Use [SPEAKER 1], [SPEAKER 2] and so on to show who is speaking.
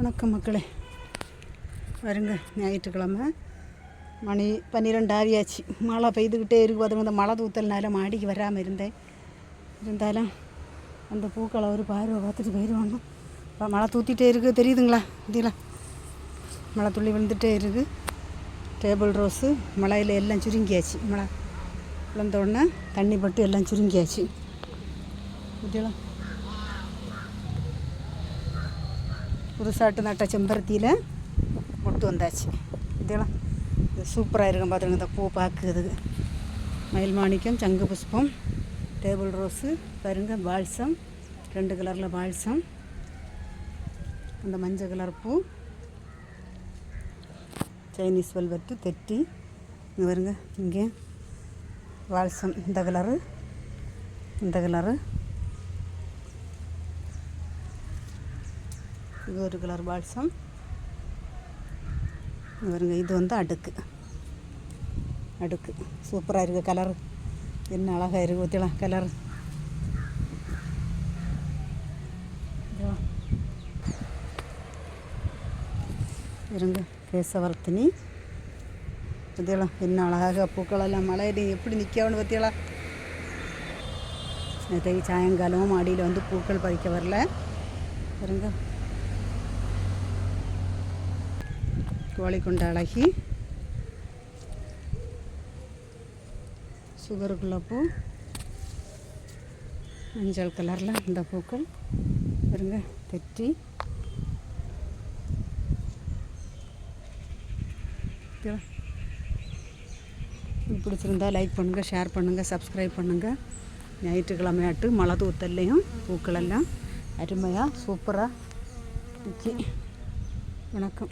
[SPEAKER 1] வணக்கம் மக்களே, வருங்க ஞாயிற்றுக்கிழமை மணி 12 ஆகியாச்சு. மழை பெய்துக்கிட்டே இருக்குது. அதுங்க இந்த மழை தூத்தல்னால மாடிக்கு வராமல் இருந்தாலும் அந்த பூக்களை ஒரு பார்வை பார்த்துட்டு போயிடுவாங்க. இப்போ மழை தூத்திட்டே இருக்குது, தெரியுதுங்களா? இதெல்லாம் மழை துள்ளி விழுந்துகிட்டே இருக்குது. டேபிள் ரோஸு மழையில் எல்லாம் சுருங்கியாச்சு. மழை விழுந்தோடனே தண்ணி பட்டு எல்லாம் சுருங்கியாச்சு. இதெல்லாம் புதுசாட்டு நட்ட செம்பருத்தியில் மொட்டு வந்தாச்சு. இதெல்லாம் சூப்பராக இருக்கும் பார்த்துருங்க. இந்த பூ பார்க்குறதுக்கு மயில் மாணிக்கம், சங்கு புஷ்பம், டேபிள் ரோஸு பாருங்க, பால்சம் 2 கலரில் பால்சம், அந்த மஞ்சள் கலர் பூ, சைனீஸ் வெல்வெட்டு, தெட்டி. இங்கே வருங்க, இங்கே பால்சம் இந்த கலரு, இது ஒரு கலர் பால்சம். வருங்க, இது வந்து அடுக்கு சூப்பராக இருக்குது. கலரு என்ன அழகாக இருக்குது ஊற்றலாம் கலர். இருங்க, கேசவர்த்தினி. இதெல்லாம் என்ன அழகாக பூக்களெல்லாம் மழையில எப்படி நிற்கணும்னு பற்றியலாம். நேற்றைக்கு சாயங்காலமும் மாடியில் வந்து பூக்கள் பறிக்க வரல. இருங்க, கோழிக்கொண்ட அழகி, சுகருக்குள்ள பூ, மஞ்சள் கலரில் இந்த பூக்கள் பாருங்க, தெற்றி. பிடிச்சிருந்தா லைக் பண்ணுங்கள், ஷேர் பண்ணுங்கள், சப்ஸ்கிரைப் பண்ணுங்கள். ஞாயிற்றுக்கிழமையாட்டு மழை தூத்தல்லையும் பூக்களெல்லாம் அருமையாக சூப்பராக நிற்கி. வணக்கம்.